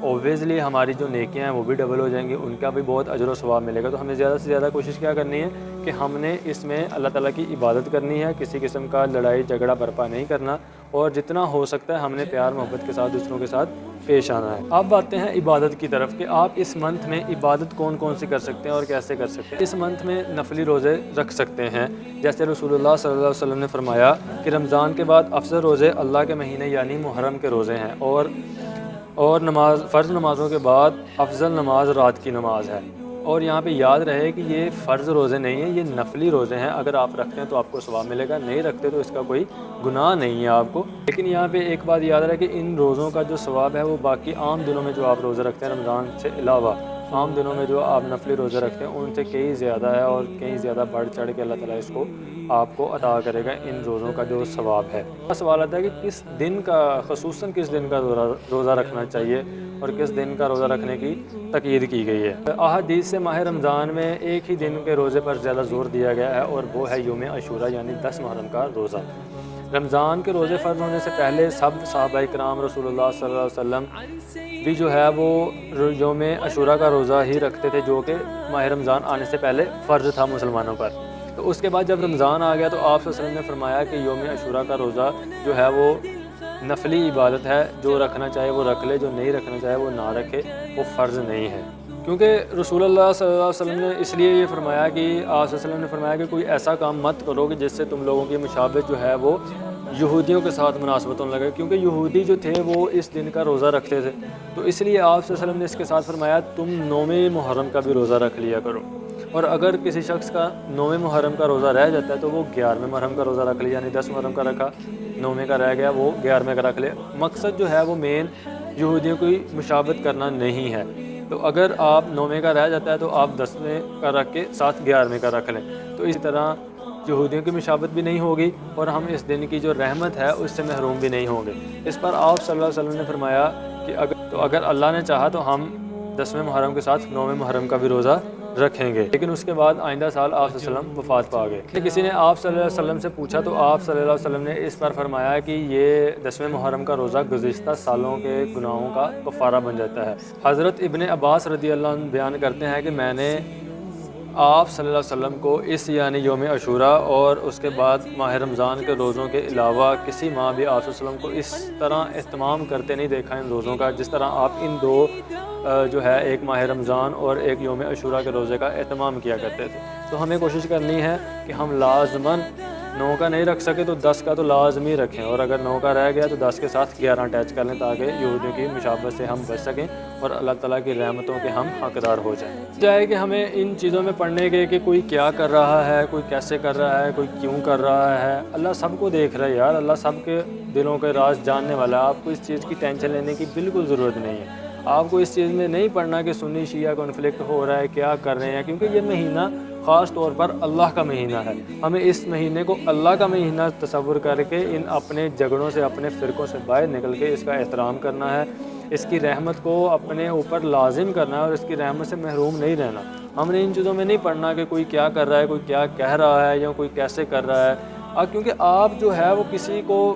Obviously ہماری جو نیکیاں ہیں وہ بھی ڈبل ہو جائیں گی، ان کا بھی بہت اجر و ثواب ملے گا۔ تو ہمیں زیادہ سے زیادہ کوشش کیا کرنی ہے کہ ہم نے اس میں اللہ تعالیٰ کی عبادت کرنی ہے، کسی قسم کا لڑائی جھگڑا برپا نہیں کرنا، اور جتنا ہو سکتا ہے ہم نے پیار محبت کے ساتھ دوسروں کے ساتھ پیش آنا ہے۔ اب آتے ہیں عبادت کی طرف کہ آپ اس منتھ میں عبادت کون کون سی کر سکتے ہیں اور کیسے کر سکتے ہیں۔ اس منتھ میں نفلی روزے رکھ سکتے ہیں، جیسے رسول اللہ صلی اللہ علیہ وسلم نے فرمایا کہ رمضان کے بعد افضل روزے اللہ کے مہینے یعنی محرم کے روزے ہیں، اور نماز فرض نمازوں کے بعد افضل نماز رات کی نماز ہے۔ اور یہاں پہ یاد رہے کہ یہ فرض روزے نہیں ہیں، یہ نفلی روزے ہیں، اگر آپ رکھتے ہیں تو آپ کو ثواب ملے گا، نہیں رکھتے تو اس کا کوئی گناہ نہیں ہے آپ کو۔ لیکن یہاں پہ ایک بات یاد رہے کہ ان روزوں کا جو ثواب ہے وہ باقی عام دنوں میں جو آپ روزے رکھتے ہیں رمضان سے علاوہ عام دنوں میں جو آپ نفلی روزے رکھتے ہیں ان سے کئی زیادہ ہے، اور کئی زیادہ بڑھ چڑھ کے اللہ تعالیٰ اس کو آپ کو عطا کرے گا ان روزوں کا جو ثواب ہے۔ سوال آتا ہے کہ کس دن کا خصوصاً کس دن کا روزہ رکھنا چاہیے اور کس دن کا روزہ رکھنے کی تاکید کی گئی ہے۔ احادیث سے ماہ رمضان میں ایک ہی دن کے روزے پر زیادہ زور دیا گیا ہے، اور وہ ہے یوم عاشوراء یعنی 10 محرم کا روزہ۔ رمضان کے روزے فرض ہونے سے پہلے سب صحابہ کرام رسول اللہ صلی اللہ علیہ وسلم بھی جو ہے وہ یوم عاشوراء کا روزہ ہی رکھتے تھے، جو کہ ماہ رمضان آنے سے پہلے فرض تھا مسلمانوں پر۔ تو اس کے بعد جب رمضان آ گیا تو آپ صلی اللہ علیہ وسلم نے فرمایا کہ یوم عاشوراء کا روزہ جو ہے وہ نفلی عبادت ہے، جو رکھنا چاہے وہ رکھ لے، جو نہیں رکھنا چاہے وہ نہ رکھے، وہ فرض نہیں ہے۔ کیونکہ رسول اللہ صلی اللہ علیہ وسلم نے اس لیے یہ فرمایا کہ آپ صلی اللہ علیہ وسلم نے فرمایا کہ کوئی ایسا کام مت کرو کہ جس سے تم لوگوں کی مشابہت جو ہے وہ یہودیوں کے ساتھ مناسبت ہونے لگے، کیونکہ یہودی جو تھے وہ اس دن کا روزہ رکھتے تھے، تو اس لیے آپ صلی اللہ علیہ وسلم نے اس کے ساتھ فرمایا تم 9 محرم کا بھی روزہ رکھ لیا کرو، اور اگر کسی شخص کا 9 محرم کا روزہ رہ جاتا ہے تو وہ 11 محرم کا روزہ رکھ لے، یعنی 10 محرم کا رکھا، 9 کا رہ گیا وہ 11 کا رکھ لے۔ مقصد جو ہے وہ مین یہودیوں کی مشابہت کرنا نہیں ہے، تو اگر آپ 9 کا رہ جاتا ہے تو آپ 10 کا رکھ کے ساتھ 11 کا رکھ لیں، تو اس طرح یہودیوں کی مشابہت بھی نہیں ہوگی اور ہم اس دن کی جو رحمت ہے اس سے محروم بھی نہیں ہوں گے۔ اس پر آپ صلی اللہ علیہ وسلم نے فرمایا کہ اگر اللہ نے چاہا تو ہم 10 محرم کے ساتھ 9 محرم کا بھی روزہ رکھیں گے، لیکن اس کے بعد آئندہ سال آپ صلی اللہ علیہ وسلم وفات پا گئے۔ کسی نے آپ صلی اللہ علیہ وسلم سے پوچھا تو آپ صلی اللہ علیہ وسلم نے اس پر فرمایا کہ یہ 10 محرم کا روزہ گزشتہ سالوں کے گناہوں کا کفارہ بن جاتا ہے۔ حضرت ابن عباس رضی اللہ عنہ بیان کرتے ہیں کہ میں نے آپ صلی اللہ علیہ وسلم کو اس یعنی یوم عاشوراء اور اس کے بعد ماہ رمضان کے روزوں کے علاوہ کسی ماہ بھی آپ صلی اللہ علیہ وسلم کو اس طرح اہتمام کرتے نہیں دیکھا ان روزوں کا جس طرح آپ ان دو جو ہے ایک ماہ رمضان اور ایک یوم عاشوراء کے روزے کا اہتمام کیا کرتے تھے۔ تو ہمیں کوشش کرنی ہے کہ ہم لازماً 9 کا نہیں رکھ سکے تو 10 کا تو لازمی رکھیں، اور اگر 9 کا رہ گیا تو 10 کے ساتھ 11 اٹیچ کر لیں تاکہ یہودیوں کی مشابہت سے ہم بچ سکیں اور اللہ تعالیٰ کی رحمتوں کے ہم حقدار ہو جائیں۔ چاہے کہ ہمیں ان چیزوں میں پڑھنے کے کہ کوئی کیا کر رہا ہے، کوئی کیسے کر رہا ہے، کوئی کیوں کر رہا ہے، اللہ سب کو دیکھ رہا ہے یار، اللہ سب کے دلوں کے راز جاننے والا ہے۔ آپ کو اس چیز کی ٹینشن لینے کی بالکل ضرورت نہیں ہے۔ آپ کو اس چیز میں نہیں پڑھنا کہ سنی شیعہ کانفلکٹ ہو رہا ہے، کیا کر رہے ہیں، کیونکہ یہ مہینہ خاص طور پر اللہ کا مہینہ ہے۔ ہمیں اس مہینے کو اللہ کا مہینہ تصور کر کے ان اپنے جھگڑوں سے، اپنے فرقوں سے باہر نکل کے اس کا احترام کرنا ہے، اس کی رحمت کو اپنے اوپر لازم کرنا ہے اور اس کی رحمت سے محروم نہیں رہنا۔ ہم نے ان چیزوں میں نہیں پڑھنا کہ کوئی کیا کر رہا ہے، کوئی کیا کہہ رہا ہے یا کوئی کیسے کر رہا ہے، کیونکہ آپ جو ہے وہ کسی کو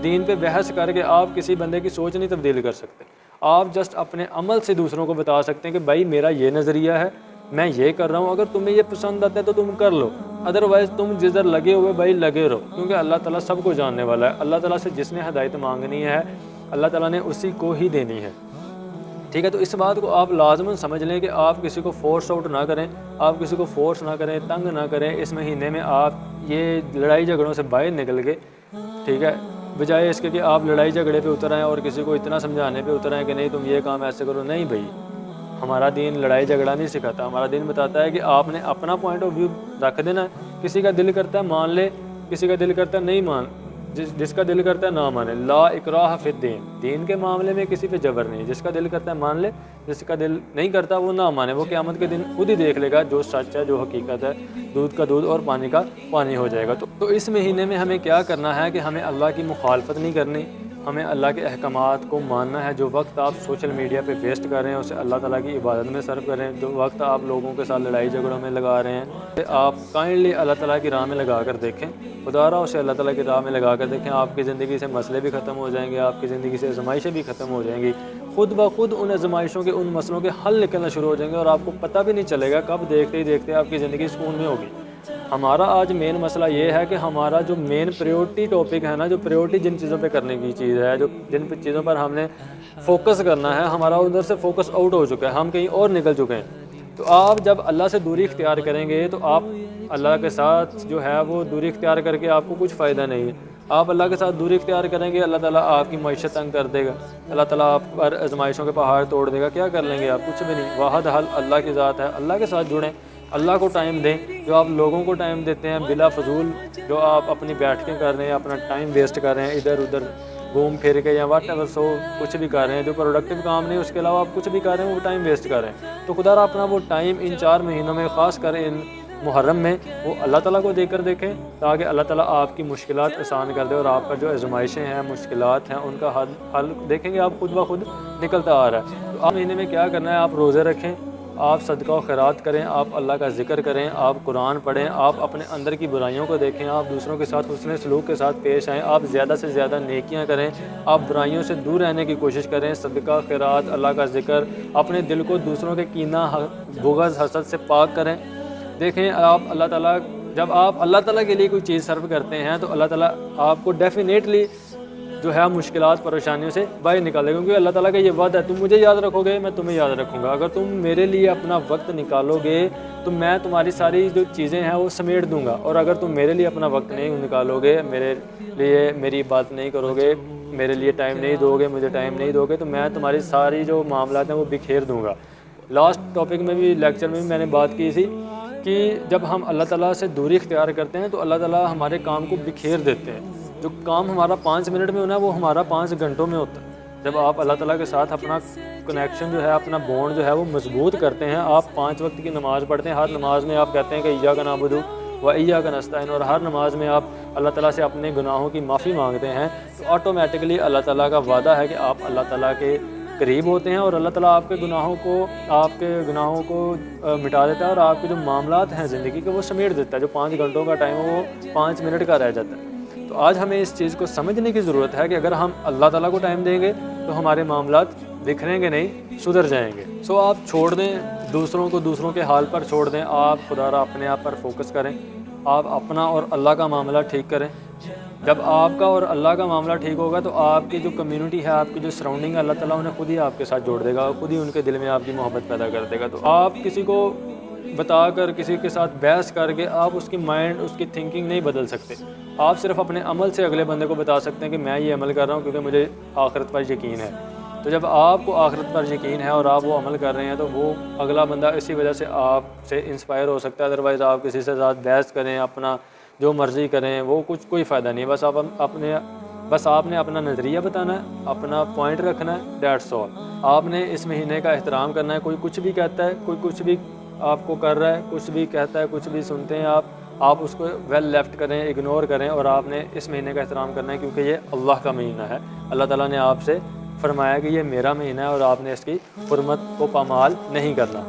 دین پہ بحث کر کے آپ کسی بندے کی سوچ نہیں تبدیل کر سکتے۔ آپ جسٹ اپنے عمل سے دوسروں کو بتا سکتے ہیں کہ بھائی میرا یہ نظریہ ہے، میں یہ کر رہا ہوں، اگر تمہیں یہ پسند آتا ہے تو تم کر لو، ادروائز تم جدھر لگے ہوئے بھائی لگے رہو، کیونکہ اللہ تعالیٰ سب کو جاننے والا ہے۔ اللہ تعالیٰ سے جس نے ہدایت مانگنی ہے اللہ تعالیٰ نے اسی کو ہی دینی ہے، ٹھیک ہے۔ تو اس بات کو آپ لازماً سمجھ لیں کہ آپ کسی کو فورس آؤٹ نہ کریں، آپ کسی کو فورس نہ کریں، تنگ نہ کریں۔ اس مہینے میں آپ یہ لڑائی جھگڑوں سے باہر نکل گئے، ٹھیک ہے، بجائے اس کے کہ آپ لڑائی جھگڑے پہ اتر آئیں اور کسی کو اتنا سمجھانے پہ اتر آئیں کہ نہیں تم یہ کام ایسے کرو۔ نہیں بھائی، ہمارا دین لڑائی جھگڑا نہیں سکھاتا، ہمارا دین بتاتا ہے کہ آپ نے اپنا پوائنٹ آف ویو رکھ دینا ہے، کسی کا دل کرتا ہے مان لے، کسی کا دل کرتا ہے نہیں مان، جس کا دل کرتا ہے نہ مانے۔ لا اکراہ فی الدین، دین کے معاملے میں کسی پہ جبر نہیں، جس کا دل کرتا ہے مان لے، جس کا دل نہیں کرتا وہ نہ مانے، وہ قیامت کے دن خود ہی دیکھ لے گا جو سچ ہے، جو حقیقت ہے، دودھ کا دودھ اور پانی کا پانی ہو جائے گا۔ تو اس مہینے میں ہمیں کیا کرنا ہے کہ ہمیں اللہ کی مخالفت نہیں کرنی، ہمیں اللہ کے احکامات کو ماننا ہے۔ جو وقت آپ سوشل میڈیا پہ ویسٹ کر رہے ہیں اسے اللہ تعالیٰ کی عبادت میں صرف کریں۔ جو وقت آپ لوگوں کے ساتھ لڑائی جھگڑوں میں لگا رہے ہیں آپ کائنڈلی اللہ تعالیٰ کی راہ میں لگا کر دیکھیں، خدا را اسے اللہ تعالیٰ کی راہ میں لگا کر دیکھیں، آپ کی زندگی سے مسئلے بھی ختم ہو جائیں گے، آپ کی زندگی سے آزمائشیں بھی ختم ہو جائیں گی، خود بخود ان آزمائشوں کے ان مسئلوں کے حل نکلنا شروع ہو جائیں گے اور آپ کو پتہ بھی نہیں چلے گا کب دیکھتے ہی دیکھتے آپ کی زندگی سکون میں ہوگی۔ ہمارا آج مین مسئلہ یہ ہے کہ ہمارا جو مین پریورٹی ٹاپک ہے نا، جو پریورٹی جن چیزوں پہ کرنے کی چیز ہے، جو جن چیزوں پر ہم نے فوکس کرنا ہے، ہمارا ادھر سے فوکس آؤٹ ہو چکا ہے، ہم کہیں اور نکل چکے ہیں۔ تو آپ جب اللہ سے دوری اختیار کریں گے تو آپ اللہ کے ساتھ جو ہے وہ دوری اختیار کر کے آپ کو کچھ فائدہ نہیں ہے۔ آپ اللہ کے ساتھ دوری اختیار کریں گے، اللہ تعالیٰ آپ کی معیشت تنگ کر دے گا، اللہ تعالیٰ آپ پر آزمائشوں کے پہاڑ توڑ دے گا، کیا کر لیں گے آپ؟ کچھ بھی نہیں۔ واحد حل اللہ کی ذات ہے، اللہ کے ساتھ جڑیں، اللہ کو ٹائم دیں۔ جو آپ لوگوں کو ٹائم دیتے ہیں بلا فضول، جو آپ اپنی بیٹھکیں کر رہے ہیں، اپنا ٹائم ویسٹ کر رہے ہیں ادھر ادھر گھوم پھر کے یا واٹ ایور سو کچھ بھی کر رہے ہیں، جو پروڈکٹیو کام نہیں اس کے علاوہ آپ کچھ بھی کر رہے ہیں وہ ٹائم ویسٹ کر رہے ہیں، تو خدا را اپنا وہ ٹائم ان 4 مہینوں میں، خاص کر ان محرم میں، وہ اللہ تعالیٰ کو دے کر دیکھیں تاکہ اللہ تعالیٰ آپ کی مشکلات آسان کر دے اور آپ کا جو آزمائشیں ہیں، مشکلات ہیں، ان کا حل دیکھیں گے آپ خود بخود نکلتا آ رہا ہے۔ تو آپ مہینے میں کیا کرنا ہے؟ آپ روزے رکھیں، آپ صدقہ و خیرات کریں، آپ اللہ کا ذکر کریں، آپ قرآن پڑھیں، آپ اپنے اندر کی برائیوں کو دیکھیں، آپ دوسروں کے ساتھ حسن سلوک کے ساتھ پیش آئیں، آپ زیادہ سے زیادہ نیکیاں کریں، آپ برائیوں سے دور رہنے کی کوشش کریں، صدقہ خیرات، اللہ کا ذکر، اپنے دل کو دوسروں کے کینہ، بغض، حسد سے پاک کریں۔ دیکھیں آپ اللہ تعالیٰ، جب آپ اللہ تعالیٰ کے لیے کوئی چیز صرف کرتے ہیں تو اللہ تعالیٰ آپ کو ڈیفینیٹلی جو ہے مشکلات پریشانیوں سے باہر نکالے گا، کیونکہ اللہ تعالیٰ کا یہ وعدہ ہے، تم مجھے یاد رکھو گے میں تمہیں یاد رکھوں گا، اگر تم میرے لیے اپنا وقت نکالو گے تو میں تمہاری ساری جو چیزیں ہیں وہ سمیٹ دوں گا، اور اگر تم میرے لیے اپنا وقت نہیں نکالو گے، میرے لیے میری بات نہیں کرو گے، میرے لیے ٹائم نہیں دو گے، مجھے ٹائم نہیں دو گے، تو میں تمہاری ساری جو معاملات ہیں وہ بکھیر دوں گا۔ لاسٹ ٹاپک میں بھی، لیکچر میں بھی میں نے بات کی تھی کہ جب ہم اللہ تعالیٰ سے دوری اختیار کرتے ہیں تو اللہ تعالیٰ ہمارے کام کو بکھیر دیتے ہیں۔ جو کام ہمارا 5 منٹ میں ہونا ہے وہ ہمارا 5 گھنٹوں میں ہوتا ہے۔ جب آپ اللہ تعالیٰ کے ساتھ اپنا کنیکشن جو ہے، اپنا بونڈ جو ہے وہ مضبوط کرتے ہیں، آپ 5 وقت کی نماز پڑھتے ہیں، ہر نماز میں آپ کہتے ہیں کہ ایاک نعبد و ایاک نستعین، اور ہر نماز میں آپ اللہ تعالیٰ سے اپنے گناہوں کی معافی مانگتے ہیں، تو آٹومیٹکلی اللہ تعالیٰ کا وعدہ ہے کہ آپ اللہ تعالیٰ کے قریب ہوتے ہیں اور اللہ تعالیٰ آپ کے گناہوں کو مٹا دیتا ہے اور آپ کے جو معاملات ہیں زندگی کے وہ سمیٹ دیتا ہے۔ جو 5 گھنٹوں کا ٹائم ہے وہ 5 منٹ کا رہ جاتا ہے۔ تو آج ہمیں اس چیز کو سمجھنے کی ضرورت ہے کہ اگر ہم اللہ تعالیٰ کو ٹائم دیں گے تو ہمارے معاملات بکھریں گے نہیں، سدھر جائیں گے۔ سو آپ چھوڑ دیں دوسروں کو، دوسروں کے حال پر چھوڑ دیں، آپ خدا را اپنے آپ پر فوکس کریں، آپ اپنا اور اللہ کا معاملہ ٹھیک کریں۔ جب آپ کا اور اللہ کا معاملہ ٹھیک ہوگا تو آپ کی جو کمیونٹی ہے، آپ کی جو سراؤنڈنگ ہے، اللہ تعالیٰ انہیں خود ہی آپ کے ساتھ جوڑ دے گا، خود ہی ان کے دل میں آپ کی محبت پیدا کر دے گا۔ تو آپ کسی کو بتا کر، کسی کے ساتھ بحث کر کے آپ اس کی مائنڈ، اس کی تھنکنگ نہیں بدل سکتے۔ آپ صرف اپنے عمل سے اگلے بندے کو بتا سکتے ہیں کہ میں یہ عمل کر رہا ہوں کیونکہ مجھے آخرت پر یقین ہے۔ تو جب آپ کو آخرت پر یقین ہے اور آپ وہ عمل کر رہے ہیں تو وہ اگلا بندہ اسی وجہ سے آپ سے انسپائر ہو سکتا ہے۔ ادروائز آپ کسی سے ساتھ بحث کریں، اپنا جو مرضی کریں، وہ کوئی فائدہ نہیں۔ بس آپ نے اپنا نظریہ بتانا ہے، اپنا پوائنٹ رکھنا ہے، دیٹس آل۔ آپ نے اس مہینے کا احترام کرنا ہے۔ کوئی کچھ بھی کہتا ہے، کوئی کچھ بھی آپ کو کر رہا ہے، کچھ بھی کہتا ہے، کچھ بھی سنتے ہیں آپ اس کو ویل لیفٹ کریں، اگنور کریں، اور آپ نے اس مہینے کا احترام کرنا ہے کیونکہ یہ اللہ کا مہینہ ہے۔ اللہ تعالیٰ نے آپ سے فرمایا کہ یہ میرا مہینہ ہے اور آپ نے اس کی حرمت کو پامال نہیں کرنا۔